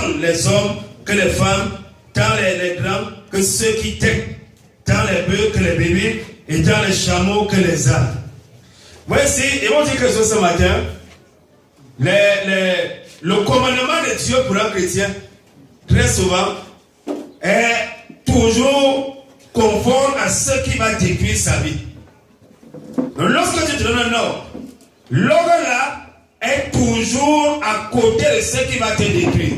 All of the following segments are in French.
tant les hommes que les femmes, tant les grands que ceux qui tètent, tant les bœufs que les bébés, et tant les chameaux que les ânes. Voici, ils vont dire quelque chose ce matin. Le commandement de Dieu pour un chrétien, très souvent, est toujours conforme à ce qui va détruire sa vie. Donc, lorsque tu te donnes un ordre, l'ordre là est toujours à côté de ce qui va te détruire.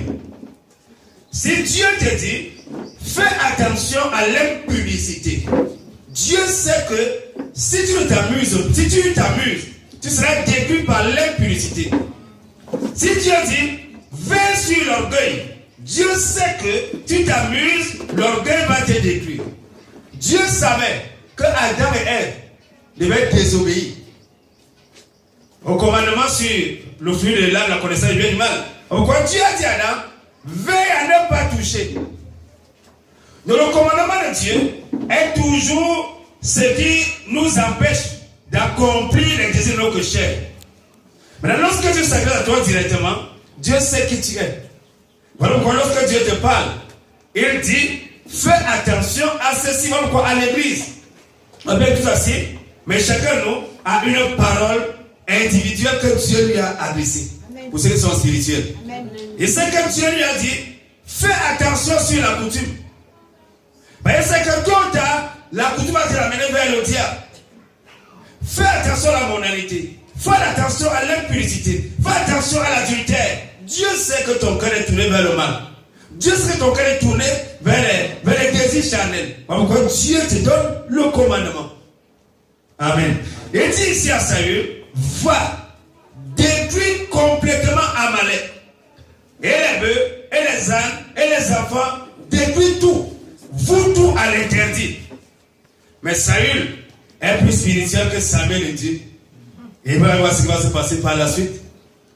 Si Dieu te dit, fais attention à l'impudicité, Dieu sait que si tu t'amuses, tu seras détruit par l'impudicité. Si Dieu dit, va sur l'orgueil, Dieu sait que tu t'amuses, l'orgueil va te détruire. Dieu savait que Adam et Ève devaient désobéir au commandement sur le fruit de l'arbre, la connaissance du bien et du mal. Pourquoi Dieu a dit à Adam, veille à ne pas toucher. Donc le commandement de Dieu est toujours ce qui nous empêche d'accomplir les désirs de notre chair. Maintenant, lorsque Dieu s'adresse à toi directement, Dieu sait qui tu es. Voilà pourquoi lorsque Dieu te parle, il dit, fais attention à ceci, voilà pourquoi à l'église. On peut tout assis, mais chacun de nous a une parole individuelle que Dieu lui a adressée. Pour ceux qui sont spirituels. Amen. Et c'est que Dieu lui a dit, fais attention sur la coutume. Parce que tôt ou tard, la coutume va te ramener vers le diable. Fais attention à la monalité. Fais attention à l'impudicité. Fais attention à l'adultère. Dieu sait que ton cœur est tourné vers le mal. Dieu sait que ton cœur est tourné vers les désirs charnels. Pourquoi Dieu te donne le commandement. Amen. Il dit ici à Saül, va, détruis complètement Amalek. Et les bœufs, et les ânes, et les enfants, détruis tout. Vous tout à l'interdit. Mais Saül est plus spirituel que Samuel et Dieu. Et vous allez voir ce qui va se passer par la suite.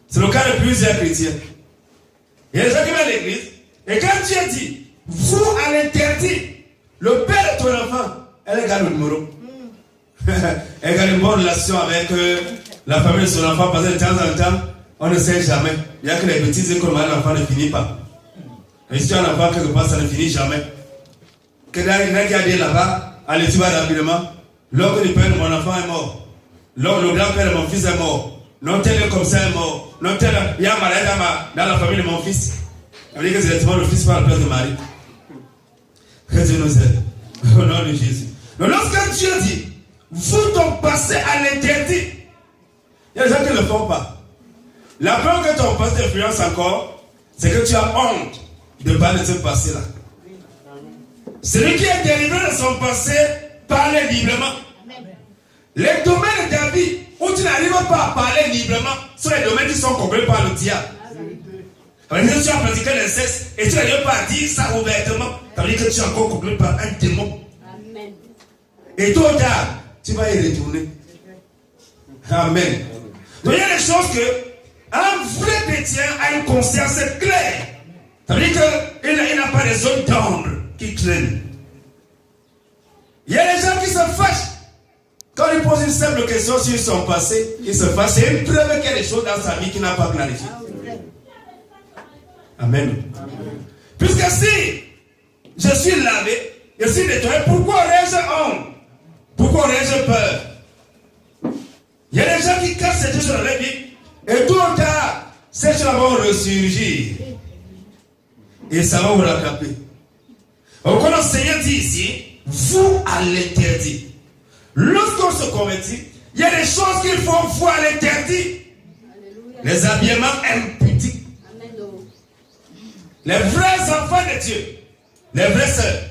C'est le cas de plusieurs chrétiens. Il y a des gens qui viennent à l'église, et quand Dieu dit, vous à l'interdit, le père de ton enfant, elle garde le numéro. Elle garde une bonne relation avec la famille de son enfant, parce que de temps en temps, on ne sait jamais. Il n'y a que les bêtises que l'enfant ne finit pas. Et si tu as un enfant quelque part, ça ne finit jamais. Que quelqu'un qui a dit là-bas, allez, tu vas rapidement. L'oncle du père de mon enfant est mort. Le grand-père de mon fils est mort. Non, tel comme ça est mort. Non, tel, il y a un malade dans la famille de mon fils. Ça veut dire que c'est directement le fils par la place de Marie. Que Dieu nous aide. Au nom de Jésus. Donc lorsque Dieu dit, vous ton passé à l'interdit, il y a des gens qui ne le font pas. La preuve que ton passé t'influence encore, c'est que tu as honte de parler de ce passé-là. Celui qui est délivré de son passé parle librement. Les domaines de ta vie où tu n'arrives pas à parler librement sont les domaines qui sont contrôlés par le diable. Ça veut dire que tu as pratiqué le sexe et tu n'arrives pas à dire ça ouvertement. Ça veut dire que tu es encore contrôlé par un démon. Amen. Et tôt ou tard, tu vas y retourner. Amen. Donc il y a des choses que un vrai chrétien a une conscience claire. Ça veut dire qu'il n'a pas de zones d'ombre qui traînent. Il y a des gens qui se fâchent. Quand il pose une simple question sur son passé, il se fâche. C'est une preuve qu'il y a des choses dans sa vie qui n'a pas clarifié. Amen. Puisque si je suis lavé, je suis nettoyé, pourquoi aurais-je honte? Pourquoi aurais-je peur? Il y a des gens qui cachent ces choses dans leur vie. Et tout le temps, ces choses vont ressurgir. Et ça va vous rattraper. Donc, quand le Seigneur dit ici, vous à l'interdit. Lorsqu'on se convertit, il y a des choses qu'il faut voir à l'interdit. Les habillements impudiques. Les vrais enfants de Dieu. Les vraies sœurs.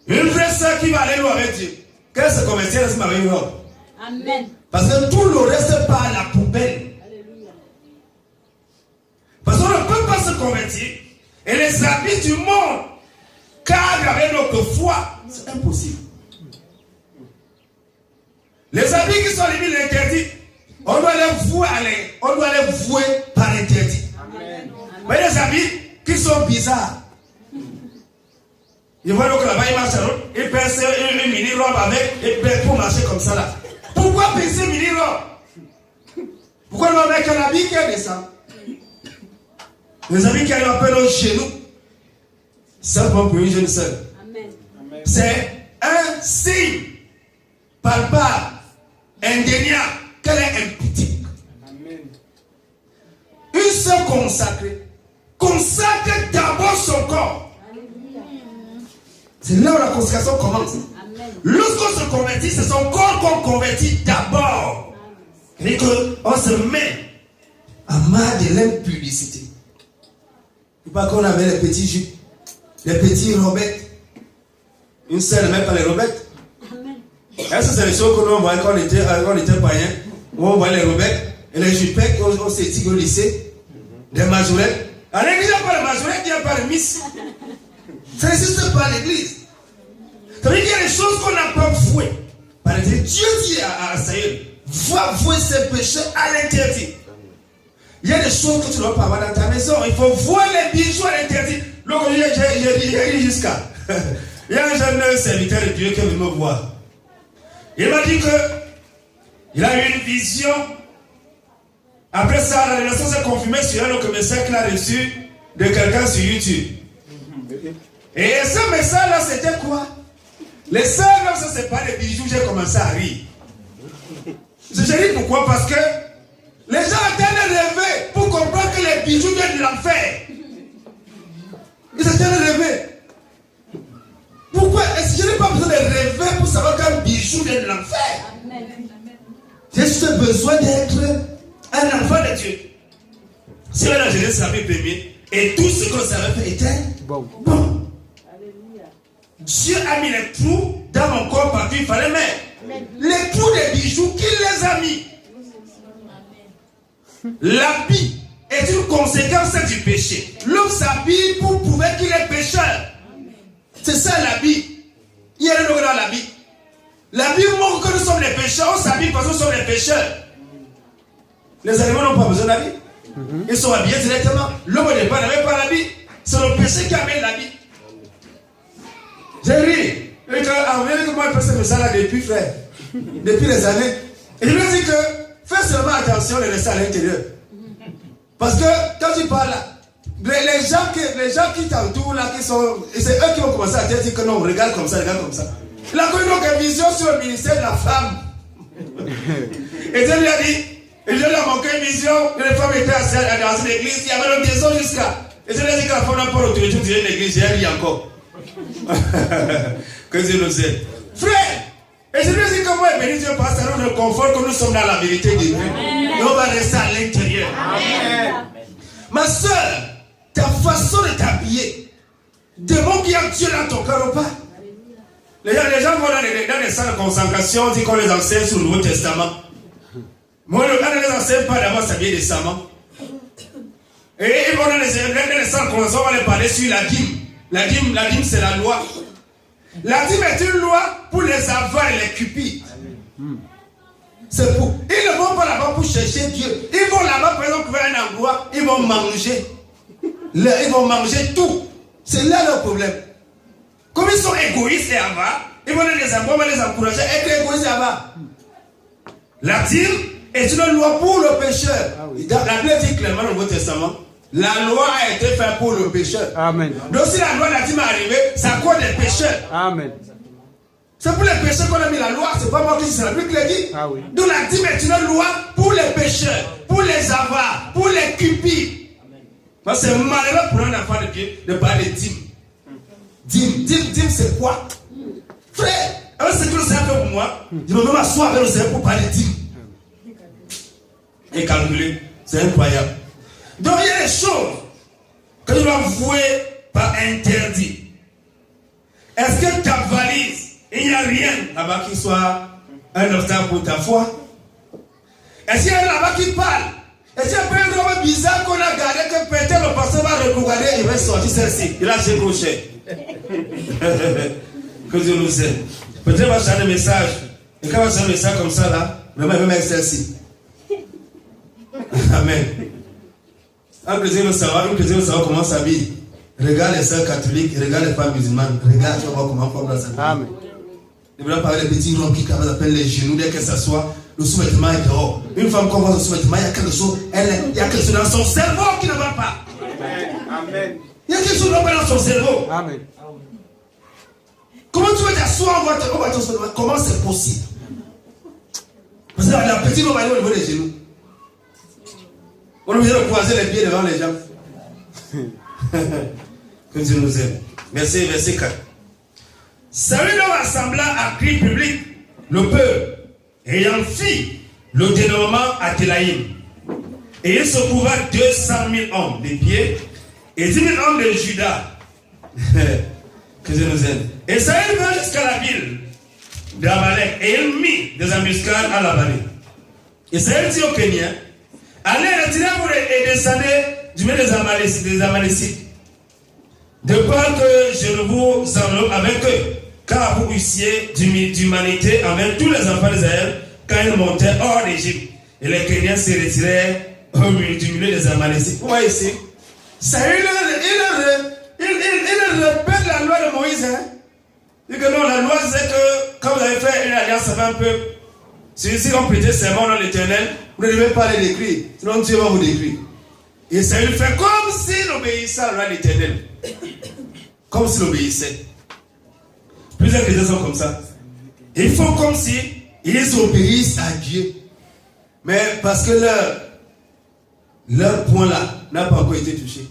Une vraie sœur qui va aller loin avec Dieu. Qu'elle se convertit, elle se marie une robe. Amen. Parce que tout le reste part à la poubelle. Alléluia. Parce qu'on ne peut pas se convertir et les habits du monde cadrent avec notre foi. C'est impossible. Les habits qui sont les limite l'interdit, on doit les vouer par interdit. Mais les habits qui sont bizarres. Il voit que là-bas il marche à l'autre, il pince une mini-robe avec, et pour marcher comme ça là. Pourquoi pincer mini-robe? Pourquoi le mec a un habit qui descend? Les amis qui arrivent à peine aux genoux, ça va pour une jeune sœur. C'est un signe palpable, indéniable, qu'elle est impudique. Une sœur consacrée consacre d'abord son corps. C'est là où la consécration commence. Lorsqu'on se convertit, c'est son corps qu'on convertit d'abord. Et qu'on se met à marre de l'impudicité. Il ne faut pas qu'on avait les petits jupes, les petits robettes. Une seule ne met pas les robettes. Est-ce que c'est les choses que nous voyons quand on était païens, où on voyait les robettes et les jupettes au CETIC au lycée, des majorettes. À l'église, il n'y a pas de majorette, il n'y a pas de miss. Ça n'existe pas à l'église. Ça veut dire qu'il y a des choses qu'on n'a pas vouées. Par exemple, Dieu dit à Saül, va vouer ses péchés à l'interdit. Il y a des choses que tu ne dois pas avoir dans ta maison. Il faut voir les bijoux à l'interdit. Donc, j'ai dit jusqu'à. Il y a un jeune serviteur de Dieu qui est venu me voir. Il m'a dit qu'il a eu une vision. Après ça, la relation s'est confirmée sur un message qu'il a reçu de quelqu'un sur YouTube. Et ce message-là, c'était quoi? Les sœurs, ça, c'est pas des bijoux, j'ai commencé à rire. Je dis pourquoi? Parce que les gens attendent de rêver pour comprendre que les bijoux viennent de l'enfer. Ils attendent de rêver. Pourquoi? Est-ce que je n'ai pas besoin de rêver pour savoir qu'un bijou vient de l'enfer? J'ai juste besoin d'être un enfant de Dieu. Si la jeunesse avait permis et tout ce qu'on savait faire était bon. Dieu a mis les trous dans mon corps partout, il fallait mettre. Les trous des bijoux, qui les a mis? L'habit est une conséquence du péché. L'homme s'habille pour prouver qu'il est pécheur. C'est ça l'habit. Il y a le logo dans l'habit. L'habit montre que nous sommes les pécheurs. On s'habille parce que nous sommes les pécheurs. Les animaux n'ont pas besoin d'habit. Ils sont habillés directement. L'homme n'est pas l'habit. C'est le péché qui amène l'habit. J'ai ri. En moi, je fais ça là depuis, frère. Depuis les années. Et je lui ai dit que fais seulement attention de rester à l'intérieur. Parce que quand tu parles là, les gens qui t'entourent là, c'est eux qui vont commencer à te dire que non, regarde comme ça, regarde comme ça. Il a connu donc une vision sur le ministère de la femme. Et Dieu lui a dit, et Dieu lui a manqué une vision, les femmes étaient dans une église, il y avait une maison jusqu'à. Et Dieu lui a dit que la femme n'a pas l'autorité de une église, elle dit encore. Que Dieu nous aide. Frère, et je lui ai dit que moi et béni Dieu parce que nous le confort que nous sommes dans la vérité de Dieu. Et on va rester à l'intérieur. Ma soeur, ta façon de t'habiller démontre qu'il y a Dieu dans ton cœur ou pas. Les gens vont dans les salles de concentration, on dit qu'on les enseigne sur le Nouveau Testament. Moi, le gars ne les enseigne pas d'abord s'habiller décemment. Et ils vont dans les salles de concentration, on va les parler sur la dîme. La dîme, c'est la loi. La dîme est une loi pour les avares et les cupides. C'est pour. Ils ne vont pas là-bas pour chercher Dieu. Ils vont là-bas, par exemple, pour un endroit, ils vont manger. Ils vont manger tout. C'est là leur problème. Comme ils sont égoïstes et avares, ils vont les encourager à être égoïstes et avares. La dîme est une loi pour le pécheur. La Bible dit clairement dans le Nouveau Testament, la loi a été faite pour le pécheur. Amen. Donc si la loi de la dîme est arrivée, c'est à cause des pécheurs. Amen. C'est pour les pécheurs qu'on a mis la loi, c'est pas moi qui dis, c'est la Bible qui l'a dit. Ah oui. Donc la dîme est une loi pour les pécheurs, pour les avares, pour les cupides. Parce que c'est malheureux pour un enfant de Dieu de parler de dîme. Dîme, c'est quoi? Frère, alors c'est que le Seigneur fait pour moi, je me mets m'asseoir avec le Seigneur pour parler de dîme. Et calculer, c'est incroyable. Donc il y a des choses que tu dois vouer par interdit. Est-ce que ta valise, il n'y a rien là-bas qui soit un obstacle pour ta foi? Est-ce qu'il y a là-bas qui parle? Est-ce qu'il y a pas un homme bizarre qu'on a gardé que peut-être le pasteur va regarder et il va sortir celle-ci? Il a acheté crochet. Que Dieu nous aide. Peut-être il va changer un message. Et quand il va changer un message comme ça là, vraiment il va mettre celle-ci. Amen. Un chrétien veut savoir comment s'habille. Regarde les sœurs catholiques, regarde les femmes musulmanes, regarde, tu vas voir comment on va s'habiller. Amen. Il va parler des petits robes qui appellent les genoux, dès qu'elle s'assoit, le sous-vêtement est dehors. Une femme qu'on voit son sous-vêtement, il y a quelque chose dans son cerveau qui ne va pas. Amen. Il y a quelque chose qui va pas dans son cerveau. Amen. Comment tu veux t'asseoir, on va te comment c'est possible? Parce que la petite, on va aller au niveau des genoux. On est obligé de croiser les pieds devant les gens. Que Dieu nous aime. Verset 4. Saül donc rassembla à cri public le peuple, ayant fait le dénombrement à Télaïm. Et il se trouva 200 000 hommes de pied et 10 000 hommes de Juda. Que Dieu nous aime. Et Saül vint jusqu'à la ville d'Amalek et il mit des embuscades à la vallée. Et Saül dit aux Kéniens, allez, retirez-vous et descendez du milieu des Amalécites. De peur que je ne vous enveloppe avec eux, car vous eussiez d'humanité envers tous les enfants d'Israël quand ils montaient hors d'Égypte. Et les Kéniens se retirèrent du milieu des Amalécites. Vous voyez ici, Saül, il répète la loi de Moïse. Hein? Il dit que non, la loi c'est que quand vous avez fait une alliance avec un peuple, si on prêtait serment dans l'Éternel, vous ne devez pas les décrire, sinon Dieu va vous décrire. Et Saül fait comme s'il obéissait à la loi de l'Éternel. Comme s'il obéissait. Plusieurs chrétiens sont comme ça. Ils font comme si ils obéissent à Dieu. Mais parce que leur point là n'a pas encore été touché.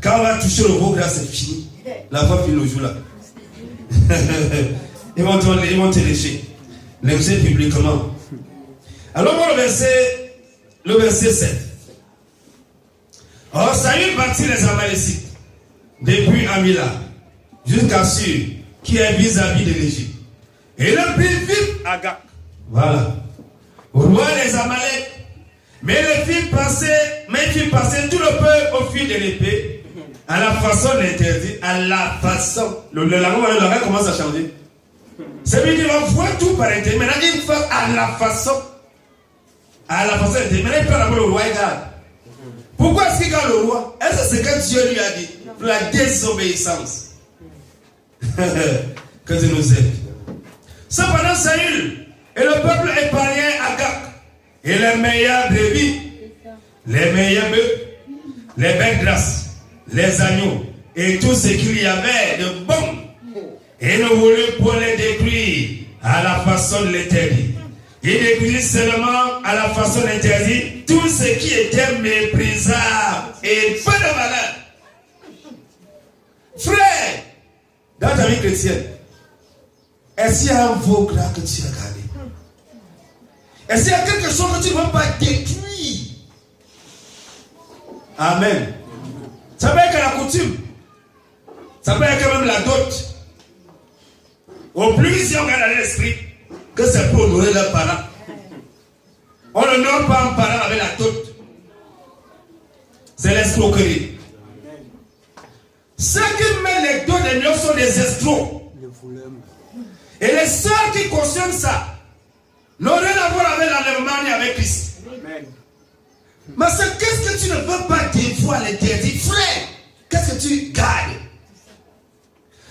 Quand on va toucher le gros gras, c'est fini. La foi finit le jour là. Ils vont te lécher. Lécher publiquement. Alors le verset 7. Or Saül bâtit les Amalécites depuis Amila jusqu'à Sur, qui est vis-à-vis de l'Égypte. Et le prit vite Agag. Voilà. Roi des Amalek. Mais il fit passer tout le peuple au fil de l'épée, à la façon interdite, à la façon. Le langage commence à changer. C'est lui qui va voir tout par interdit. Maintenant, il fait à la façon. À la façon interdite. Maintenant, il peut avoir le roi et garde. Pourquoi est-ce qu'il garde le roi? Est-ce que c'est que Dieu lui a dit? Pour la désobéissance. Que Dieu nous aide. Cependant, Saül et le peuple épargnait Agag. Et les meilleurs brebis, les meilleurs bœufs, les bêtes grasses, les agneaux, et tout ce qu'il y avait de bon. Et ne voulut point les détruire à la façon de l'interdit. Il détruisit seulement à la façon interdite tout ce qui était méprisable et peu de valeur. Frère, dans ta vie chrétienne, est-ce qu'il y a un veau gras que tu as gardé? Est-ce qu'il y a quelque chose que tu ne veux pas détruire? Amen. Ça peut être la coutume. Ça peut être même la dot. Au plus, si on regarde dans l'esprit, que c'est pour honorer leurs parents. On n'honore pas un parent avec la dot. C'est l'escroquerie. Ceux qui mettent les dots des millions sont des escrocs. Et les sœurs qui cautionnent ça n'ont rien à voir avec l'enlèvement ni avec Christ. Amen. Mais qu'est-ce que tu ne veux pas dévoiler, l'interdit? Frère, qu'est-ce que tu gardes?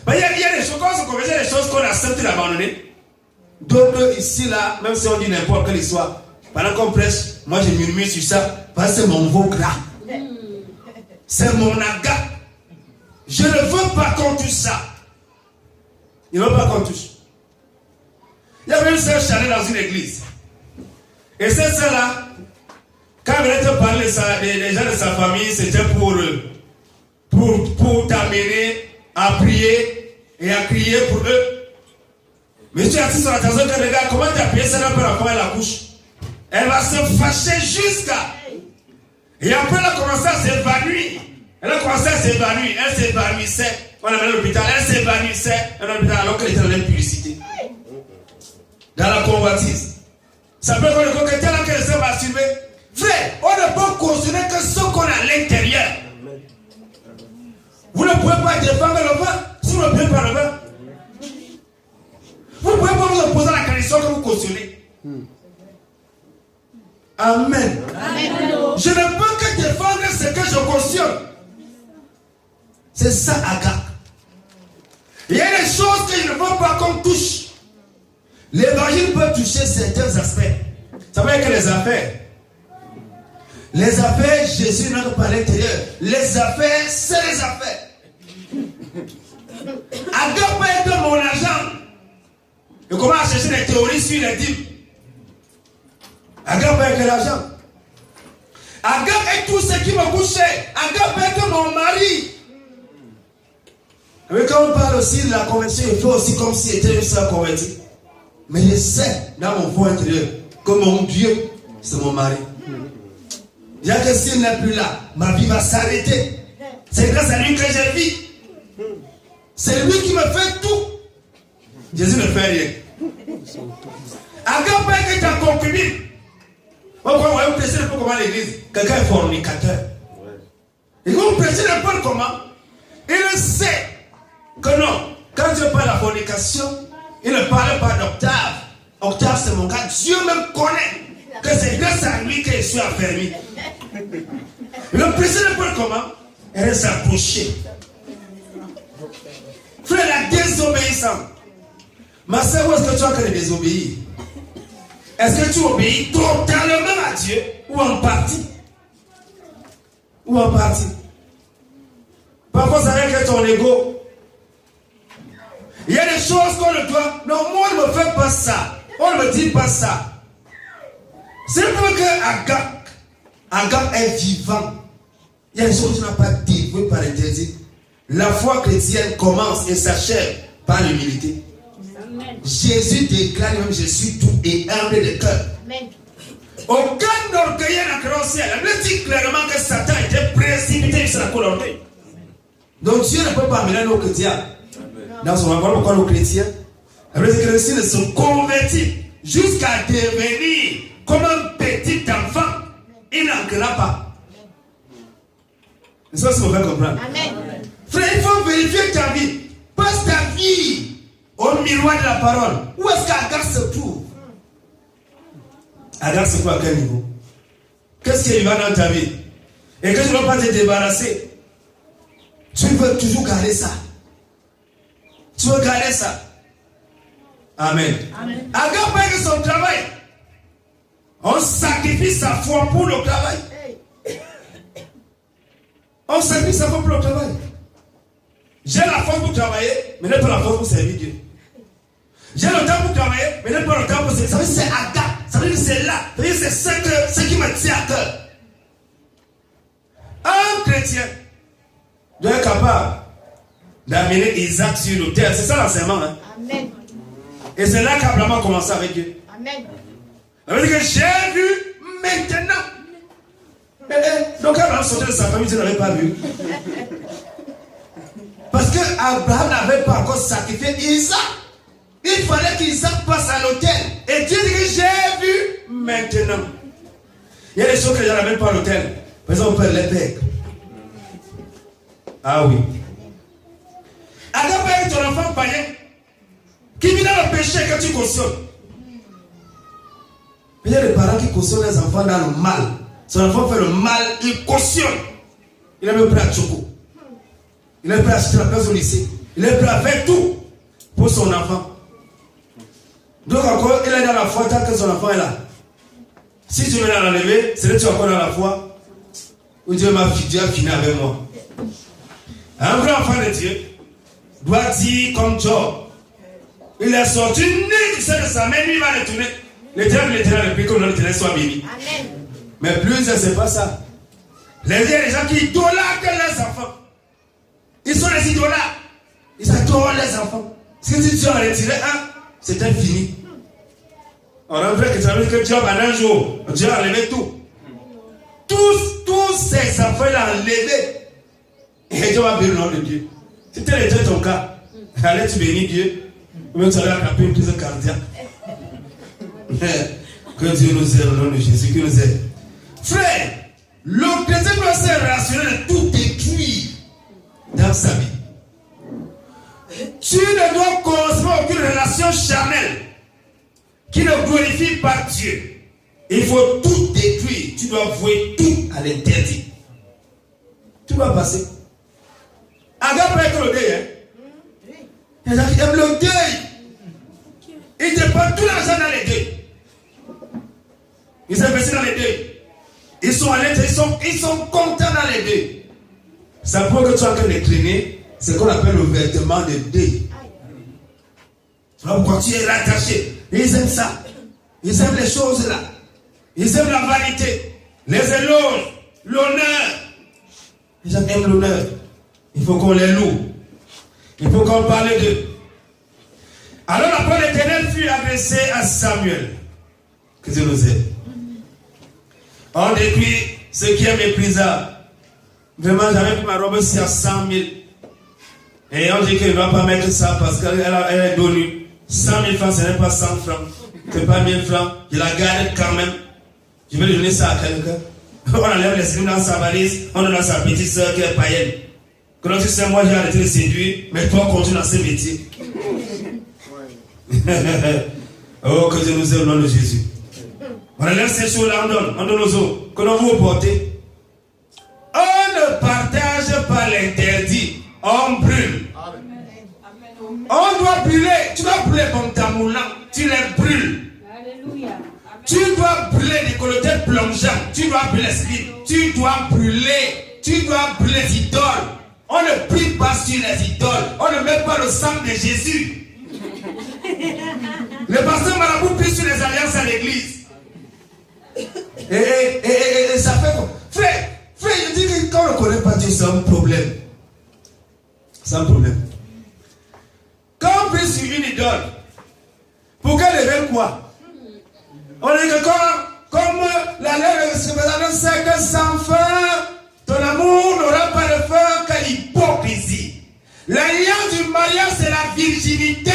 Il y a des choses, quand on convertit des choses qu'on accepte d'abandonner. D'autres ici, là, même si on dit n'importe quelle histoire, pendant qu'on prêche, moi je murmure sur ça, parce que c'est mon veau gras. C'est mon aga. Je ne veux pas qu'on touche ça. Il ne veut pas qu'on touche. Il y avait une sœur Chanel dans une église. Et cette sœur-là, quand elle te parlait des gens de sa famille, c'était pour t'amener à prier et à crier pour eux. Mais tu as dit sur la table que regarde, comment tu as prié ça pour la faire la couche? Elle va se fâcher jusqu'à. Et après, elle a commencé à s'évanouir. Elle s'évanouissait. On l'a mis à l'hôpital. Elle s'évanouissait à l'hôpital alors qu'elle était dans l'impudicité. Dans la convoitise. Ça peut être que quelqu'un qui s'est masturbé. Frère, on ne peut cautionner que ce qu'on a à l'intérieur. Vous ne pouvez pas défendre le vin si vous ne pouvez pas le vin. Vous ne pouvez pas vous opposer à la condition que vous cautionnez. Amen. Amen. Je ne peux que défendre ce que je cautionne. C'est ça, Agag. Il y a des choses qu'il ne faut pas qu'on touche. L'évangile peut toucher certains aspects. Ça veut dire que les affaires. Les affaires, Jésus n'a pas à l'intérieur. Les affaires, c'est les affaires. Agape est mon argent. Et comment chercher des théories sur les dîmes? Agape est l'argent. Agape est tout ce qui me coûte cher. Agape est mon mari. Mais quand on parle aussi de la conversion, il faut aussi comme s'il était une seule convertie. Mais je sais dans mon fond intérieur que mon Dieu, c'est mon mari. Bien que s'il n'est plus là, ma vie va s'arrêter. C'est grâce à lui que je vis. C'est lui qui me fait tout. Jésus ne fait rien. Agape est ta concubine. Pourquoi vous prêchez n'importe comment à l'église? Quelqu'un est fornicateur. Et vous prêchez n'importe comment, il sait que non. Quand Dieu parle de la fornication, il ne parle pas d'Octave. Octave, c'est mon gars. Dieu même connaît que c'est grâce à lui que je suis affermi. Le prêcher n'importe comment, il reste accroché. Frère, la désobéissance. Ma soeur, où est-ce que tu as que désobéir? Est-ce que tu obéis totalement à Dieu ou en partie? Ou en partie? Parfois, ça vient que ton ego. Il y a des choses qu'on ne doit. Non, moi, on ne me fait pas ça. On ne me dit pas ça. C'est pour que Agape est vivant. Il y a des choses que tu n'as pas dévouées par l'interdit. La foi chrétienne commence et s'achève par l'humilité. Jésus déclare même: je suis tout et humble de cœur. Aucun orgueil n'a créé au ciel. Il dit clairement que Satan était précipité sur la cour d'orgueil. Donc Dieu ne peut pas amener nos chrétiens dans son envoi. Pourquoi nos chrétiens? Les chrétiens se convertissent jusqu'à devenir comme un petit enfant. Il n'en crée pas. C'est ça que vous pouvez comprendre. Amen. Frère, il faut vérifier ta vie. Passe ta vie au miroir de la parole. Où est-ce qu'Agar se trouve? Agar se trouve à quel niveau? Qu'est-ce qui va dans ta vie? Et que tu ne vas pas te débarrasser. Tu veux toujours garder ça. Tu veux garder ça. Amen. Amen. Agar paye son travail. On sacrifie sa foi pour le travail. On sacrifie sa foi pour le travail. J'ai la force pour travailler, mais n'est pas la force pour servir Dieu. J'ai le temps pour travailler, mais n'est pas le temps pour servir. Ça veut dire que c'est Agape. Ça veut dire que c'est là. Ça veut dire que c'est ce qui me tient à cœur. Un chrétien doit être capable d'amener Isaac sur l'autel. C'est ça l'enseignement. Hein? Amen. Et c'est là qu'Abraham a commencé avec Dieu. Amen. Ça veut dire que j'ai vu maintenant. Donc Abraham sortait de sa famille, tu n'avais pas vu. Parce que Abraham n'avait pas encore sacrifié Isaac. Il fallait qu'Isaac passe à l'autel. Et Dieu dit que j'ai vu maintenant. Il y a des choses que les gens n'amènent pas à l'autel. Par exemple, on peut les becs. Ah oui. Agape avec ton enfant païen qui vit dans le péché que tu cautionnes. Il y a des parents qui cautionnent les enfants dans le mal. Son enfant fait le mal, il cautionne. Il est même prêt à choco. Il est prêt à acheter la place au lycée. Il est prêt à faire tout pour son enfant. Donc encore, il est dans la foi tant que son enfant est là. Si tu veux l'enlever, c'est là que tu es encore dans la foi. Où Dieu m'a fini avec moi. Un vrai enfant de Dieu doit dire comme Job. Il est sorti né du sein de sa mère, lui il va retourner. L'éternel, depuis que l'Éternel soit béni. Amen. Mais plus, c'est pas ça. Les gens qui idolâtrent les enfants. Ils sont les idolâtres. Ils adorent les enfants. Si Dieu a retiré un, c'était fini. On a vu que Dieu en un jour, Dieu a enlevé tout. Tous ces enfants, il a enlevé. Et Dieu va bénir le nom de Dieu. Si tel était ton cas, allais-tu bénir Dieu? Ou même tu allais attraper une crise cardiaque. Que Dieu nous aide au nom de Jésus, qui nous aide. Frère, le chrétien doit se rassurer de tout détruire dans sa vie. Tu ne dois construire aucune relation charnelle qui ne glorifie pas Dieu. Il faut tout détruire. Tu dois vouer tout à l'interdit. Tu dois passer. Agape avec le deuil. Hein? Il y a des gens qui aiment le deuil. Ils dépensent tout l'argent dans les deuils. Ils investissent dans les deuils. Ils sont à l'intérieur, ils sont contents dans les deux. Ça prouve que tu es en train de traîner ce qu'on appelle le vêtement de deuil. Voilà pourquoi tu es rattaché. Ils aiment ça. Ils aiment les choses là. Ils aiment la vanité, les éloges, l'honneur. Ils aiment l'honneur. Il faut qu'on les loue. Il faut qu'on parle d'eux. Alors la parole d'Éternel fut adressée à Samuel. Que Dieu nous aide. On détruit ce qui est méprisable. Vraiment, j'avais pris ma robe aussi à 100 000. Et on dit qu'il ne doit pas mettre ça parce qu'elle est donnée. 100 000 francs, ce n'est pas 100 francs. Ce n'est pas 1000 francs. Je la garde quand même. Je vais lui donner ça à quelqu'un. On enlève les signes dans sa valise. On donne à sa petite soeur qui est païenne. Quand tu sais, moi j'ai arrêté de séduire, mais toi continue dans ce métier. Oh, que Dieu nous aide au nom de Jésus. On enlève ces choses-là, on donne aux autres. Que l'on vous porte. On ne partage pas l'interdit. On brûle. On doit brûler. Tu dois brûler comme ta moulin. Tu les brûles. Alléluia. Tu dois brûler les colotés plongeants. Tu dois brûler les slip. Tu dois brûler. Tu dois brûler les idoles. On ne prie pas sur les idoles. On ne met pas le sang de Jésus. Le pasteur Marabout prie sur les alliances à l'église. Et ça fait quoi? Frère, je dis que quand on ne connaît pas Dieu, c'est un problème. C'est un problème. Quand on prie sur une idole, pour qu'elle révèle quoi? On dit que comme la lèvre sait que sans fin, ton amour n'aura pas de fin qu'à l'hypocrisie. L'alliance du mariage, c'est la virginité.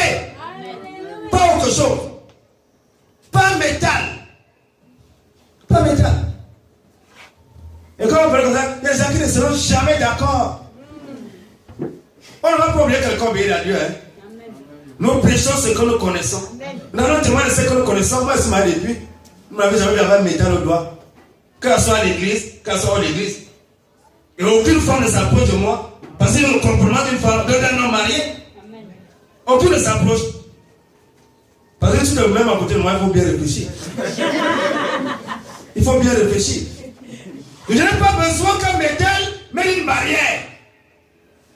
Pas autre chose. Pas métal. Pas métal. Et quand on parle comme ça, les gens qui ne seront jamais d'accord. On ne va pas oublier quelqu'un obéir à Dieu. Hein? Nous prêchons ce que nous connaissons. Nous allons témoigner de ce que nous connaissons. Moi, c'est ma début. Vous n'avez jamais vu avoir un métal au doigt. Qu'elle soit à l'église, qu'elle soit hors l'église. Et aucune femme ne s'approche de moi. Parce que le comportement d'une femme, d'un homme marié. Aucune ne s'approche. Parce que tu te mets à côté de moi, il faut bien réfléchir. Il faut bien réfléchir. Je n'ai pas besoin qu'un métal mette une barrière.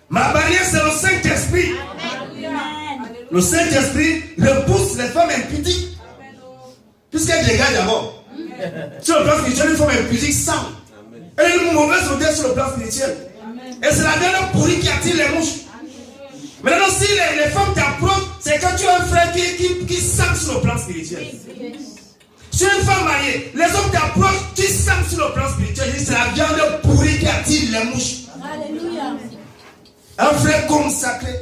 Ma barrière, c'est le Saint-Esprit. Le Saint-Esprit repousse les femmes impudiques. Puisqu'elle dégage d'abord. Sur le plan spirituel, une femme impudique sans. Elle est une mauvaise odeur sur le plan spirituel. Et c'est la dernière pourrie qui attire les mouches. Maintenant, si les femmes t'approchent, c'est quand tu as un frère qui sent sur le plan spirituel. Si une femme mariée, les hommes t'approchent, tu sens sur le plan spirituel. C'est la viande pourrie qui attire les mouches. Alléluia. Un frère consacré,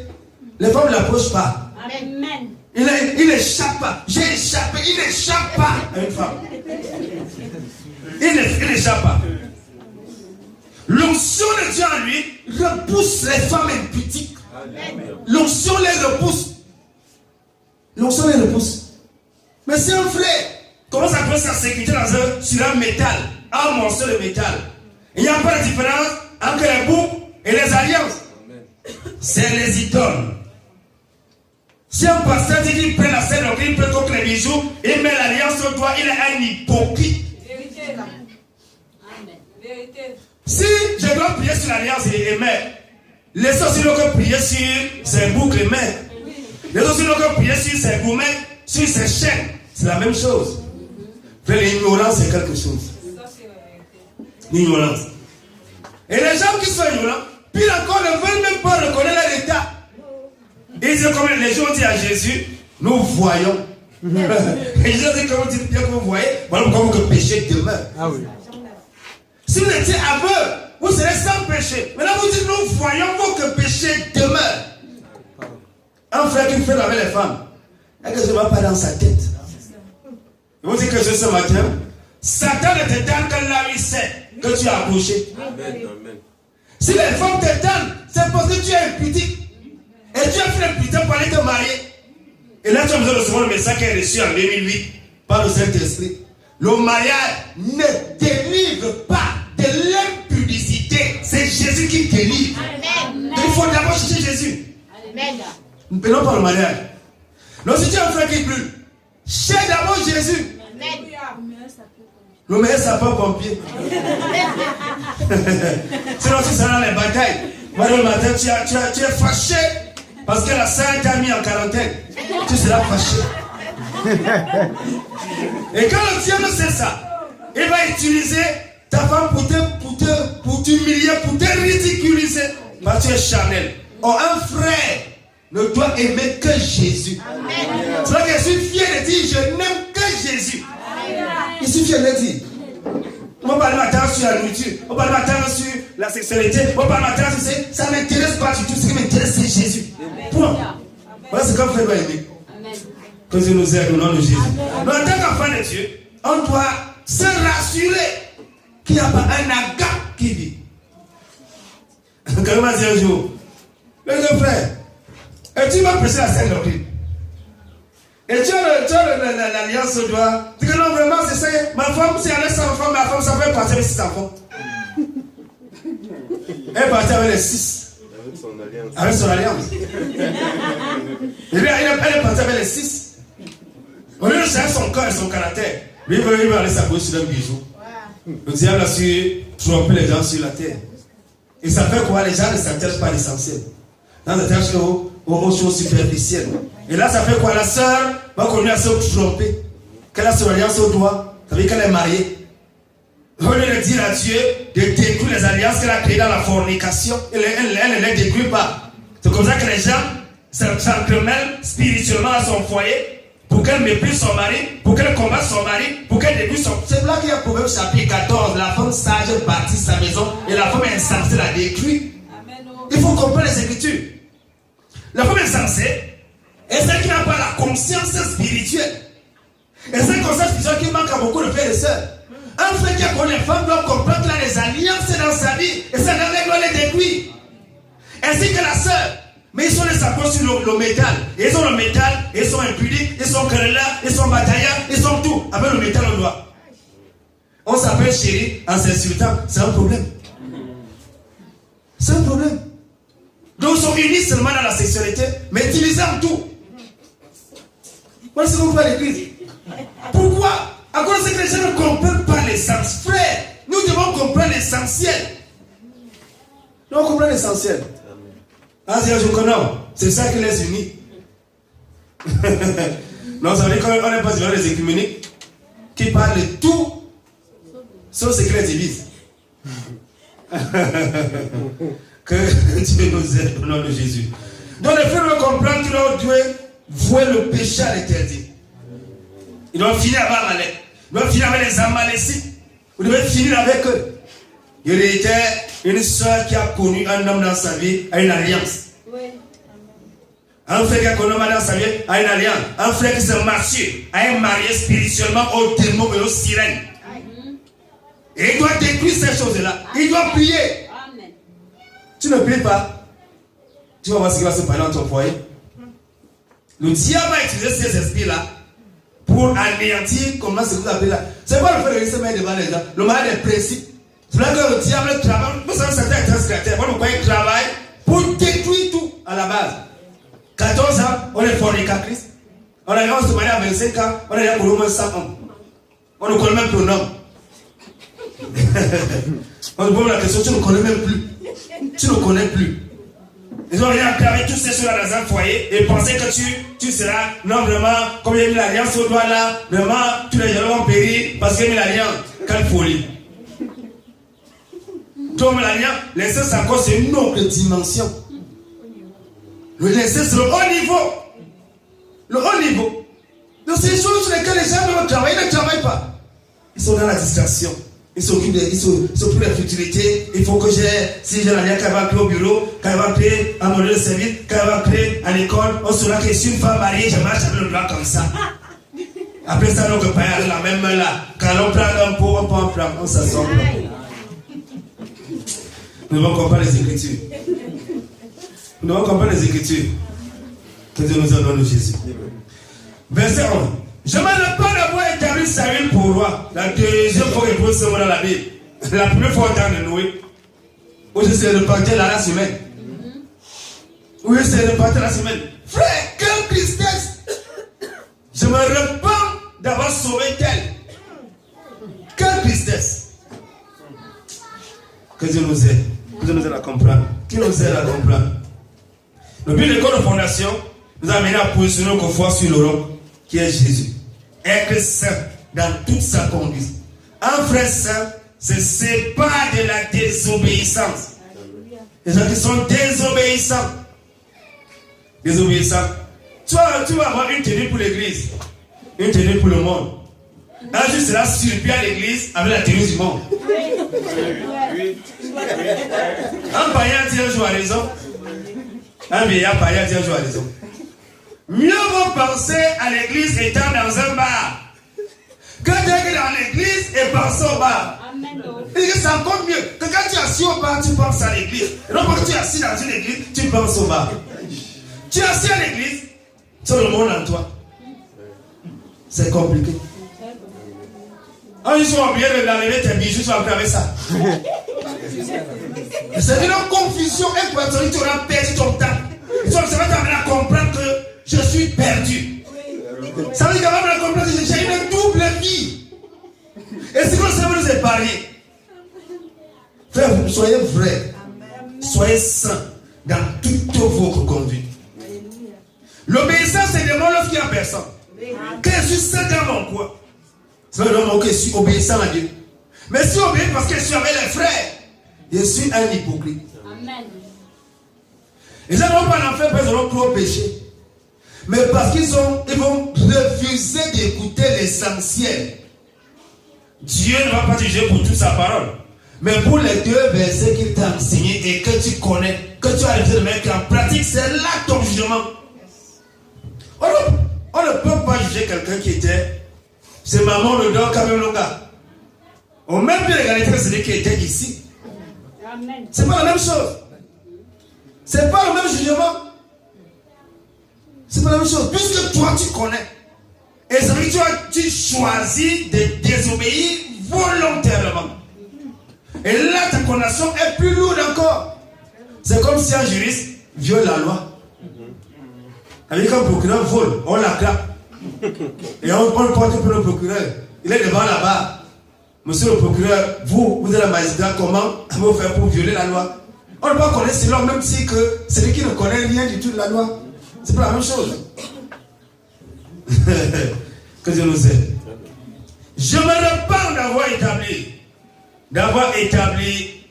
les femmes ne l'approchent pas. Amen. Il n'échappe pas. J'ai échappé, il n'échappe pas à une femme. Il n'échappe pas. L'onction de Dieu en lui repousse les femmes impudiques. L'onction les repousse. L'onction les repousse. Mais si un frère commence à prendre sa sécurité sur un métal, un morceau de métal, il n'y a pas de différence entre les boucles et les alliances. C'est les idoles. Si un pasteur dit qu'il prend la scène, il prend contre les bijoux, il met l'alliance au doigt, il est un hypocrite. Vérité. Amen. Vérité. Si je dois prier sur l'alliance et mère, les autres aussi doivent prier sur ses boucles et mère. Les autres aussi doivent prier sur ses gourmets, sur ses chaînes. C'est la même chose. L'ignorance c'est quelque chose. L'ignorance. Et les gens qui sont ignorants, puis encore ne veulent même pas reconnaître leur état. Ils disent comme les gens disent à Jésus, nous voyons. Et Jésus dit comme bien que vous voyez, voilà pourquoi vous péchez demeure. Ah oui. Si vous étiez aveugle, vous serez sans péché. Maintenant vous dites, nous voyons que péché demeure. Un frère qui fait avec les femmes, est-ce que ça ne va pas dans sa tête? Il vous dit que ce matin, Satan ne te donne que là où il sait que tu as accouché. Amen. Si les femmes te donnent, c'est parce que tu es impudique. Et tu as fait l'impudique pour aller te marier. Et là tu as besoin de recevoir le message qui est reçu en 2008 par le Saint-Esprit. Le mariage ne délivre pas de l'impudicité. C'est Jésus qui délivre. Amen. Il faut d'abord chercher Jésus. Amen. Nous ne prenons pas le mariage. Donc si tu as un frère qui brûle, cherche d'abord Jésus. Amen. le meilleur sapeur-pompier. Sinon, tu seras dans les batailles. Voilà, le matin, tu es fâché parce que la sœur t'a mis en quarantaine. Tu seras fâché. Et quand le diable sait ça, il va utiliser ta femme pour t'humilier, pour te ridiculiser. Parce que tu es charnel. Or, un frère ne doit aimer que Jésus. C'est là que je suis fier de dire, je n'aime que Jésus. Je suis fier de dire. On va parler maintenant sur la nourriture, on va parler maintenant sur la sexualité, on va parler maintenant sur ça ne m'intéresse pas du tout, ce qui m'intéresse c'est Jésus. Point. Voilà ce qu'un frère doit aimer. Que Dieu nous aide au nom de Jésus. Mais en tant qu'enfant de Dieu, on doit se rassurer qu'il n'y a pas un agape qui vit. Quand on m'a dit un jour, le frère, et tu vas prêcher la Sainte Doctrine. Et tu as l'alliance au doigt. Tu dis que non, vraiment, c'est ça. Ma femme, si elle est sans enfant, ma femme, ça fait partir avec 6 enfants. Elle est partie avec les 6. Avec son alliance. Elle est partie avec les 6. Au lieu de changer son corps et son caractère, lui, il veut aller s'appuyer sur un bijou. Le diable a su tromper les gens sur la terre. Et ça fait quoi? Les gens ne s'intéressent pas à l'essentiel. Dans les tâches aux choses superficielles. Et là, ça fait quoi? La sœur va continuer à se tromper. Qu'elle a son alliance au doigt. Ça veut dire qu'elle est mariée. Au lieu de dire à Dieu de détruire les alliances qu'elle a créées dans la fornication, elle ne les détruit pas. C'est comme ça que les gens s'entremêlent spirituellement à son foyer pour qu'elle méprise son mari, pour qu'elle combatte son mari, pour qu'elle détruise son... C'est là qu'il y a Proverbe chapitre 14. La femme sage bâtit sa maison et la femme insensée la détruit. Il faut comprendre les Écritures. La femme insensée est celle qui n'a pas la conscience spirituelle. Et cette conscience spirituelle qui manque à beaucoup de frères et sœurs. Un frère qui a connu les femmes doit comprendre qu'il a des alliances dans sa vie et ça doit les détruire. Ainsi que la sœur. Mais ils sont les sapeurs sur le métal. Et ils ont le métal, ils sont impudiques, ils sont querelleurs, ils sont bataillards, ils sont tout. Avec le métal, on doit. On s'appelle chéri en s'insultant. C'est un problème. C'est un problème. Donc ils sont unis seulement dans la sexualité, mais utilisés en tout. Voilà ce qu'on fait à l'église. Pourquoi? À cause que les gens ne comprennent pas l'essence. Frère, nous devons comprendre l'essentiel. Nous devons comprendre l'essentiel. Ah, c'est ça qui les unit. Non, ça veut dire qu'on n'est pas devant les écuméniques qui parlent de tout, sauf ce qui les divise. Que Dieu nous aide au nom de Jésus. Donc les frères doivent comprendre qu'ils doivent vouer le péché à l'interdit. Ils doivent finir avec Amalek. Ils doivent finir avec les Amalécites. Vous devez finir avec eux. Il y était une soeur qui a connu un homme dans sa vie à une alliance. Oui. Un frère qui a connu un homme dans sa vie à une alliance. Un frère qui s'est marié à un marié spirituellement aux démons et aux sirènes. Et il doit détruire ces choses-là. Il doit prier. Amen. Tu ne pries pas. Tu vas voir ce qui va se passer dans ton foyer. Le diable va utiliser ces esprits-là pour anéantir, comment c'est que vous appelez là. C'est pas le fait de se mettre devant les gens. Le mal des principes. C'est là que le diable travaille. Vous savez, c'est un transgresteur. Vous voyez, il travaille pour détruire tout à la base. 14 ans, on est fornicatrice. On se marie à 25 ans, on est là pour au moins 100 ans. On ne connaît même plus le nom. On se pose la question, tu ne connais même plus. Tu ne connais plus. Ils ont rien avec tous ces choses-là dans un foyer et pensaient que tu seras, non vraiment, comme il y a mis l'alliance au doigt là, vraiment, tous les gens vont périr parce qu'il y a mis l'alliance. Quelle folie. Donc l'alliance, l'inceste encore c'est une autre dimension. L'inceste c'est le haut niveau. Le haut niveau. Donc c'est des choses sur lesquelles les gens doivent travailler, ils ne travaillent pas. Ils sont dans la distraction. Ils s'occupent de la futilité. Il faut que si j'ai l'alliance qu'elle va appeler au bureau, qu'elle va appeler à mon lieu de service, qu'elle va appeler à l'école, on saura que je suis une femme mariée, je marche avec le doigt comme ça. Après ça, notre père a la même main là. Quand on prend un pot, on peut en prendre, on s'assemble. Nous devons comprendre les Écritures. Nous devons comprendre les Écritures. Que Dieu nous donne de Jésus. Verset 11. Je ne me pas d'avoir établi Saül pour roi. La deuxième fois que je pose ce mot dans la Bible. La première fois au temps de Noé. Où je sais repartir la race humaine. Où je sais repartir la race humaine. Frère, quelle tristesse. Je me repens d'avoir sauvé tel. Quelle tristesse. Que Dieu nous aide. Que Dieu nous aide à comprendre. Qui nous aide à comprendre. Le but de l'école de fondation nous a amené à positionner notre foi sur le roc qui est Jésus. Être saint dans toute sa conduite. Un frère saint se sépare de la désobéissance. Les gens qui sont désobéissants. Désobéissants. Tu vas avoir une tenue pour l'église, une tenue pour le monde. Un jour, c'est là surpris à l'église avec la tenue du monde. Un païen dit un jour à raison. Un vieillard païen dit un jour à raison. Mieux vaut penser à l'église étant dans un bar que d'être dans l'église et penser au bar. Et c'est encore mieux que quand tu es assis au bar, tu penses à l'église. Et non, quand tu es assis dans une église, tu penses au bar. Tu es assis à l'église, tu as le monde en toi. C'est compliqué. Un jour, tu vas oublier d'enlever tes bijoux, tu vas appeler avec ça. C'est une confusion incroyable. Tu auras perdu ton temps. Ça va t'amener à comprendre que je suis perdu. Ça veut dire qu'avant de comprendre que j'ai une double vie. Et c'est comme ça que nous épargner. Frère, soyez vrais. Soyez saints dans toute votre conduite. L'obéissance, c'est le monde lorsqu'il n'y a personne. Que je suis saint dans mon coin. C'est le moment que je suis obéissant à Dieu. Mais si obéis parce que je suis avec les frères, je suis un hypocrite. Amen. Les gens n'ont pas l'enfer parce qu'ils ont trop péché. Mais parce qu'ils vont refuser d'écouter l'essentiel. Dieu ne va pas te juger pour toute sa parole. Mais pour les 2 versets qu'il t'a enseigné et que tu connais, que tu as réussi de mettre en pratique, c'est là ton jugement. On ne peut pas juger quelqu'un qui était. C'est maman le don quand même le gars. On met plus l'égalité que celui qui était ici. Amen. C'est pas la même chose. C'est pas le même jugement. C'est pas la même chose. Puisque toi tu connais. Et ça veut dire que tu choisis de désobéir volontairement. Et là ta condamnation est plus lourde encore. C'est comme si un juriste viole la loi. Avec un procureur vole, on l'attrape. Et on le porte pour le procureur. Il est devant là-bas. Monsieur le procureur, vous êtes la magistrat, comment vous faire pour violer la loi? On ne peut pas connaître cela, même si que celui qui ne connaît rien du tout de la loi. C'est pas la même chose. Que Dieu nous aide. Je me repens d'avoir établi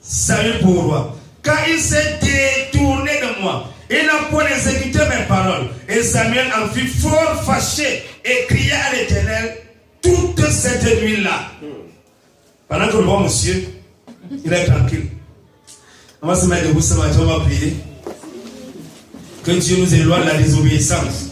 Saül pour roi. Car il s'est détourné de moi. Il n'a point exécuté mes paroles. Et Samuel en fut fort fâché et cria à l'Éternel toute cette nuit-là. Pendant que le roi monsieur, il est tranquille. On va se mettre debout ce matin, on va prier. Que Dieu nous éloigne de la désobéissance.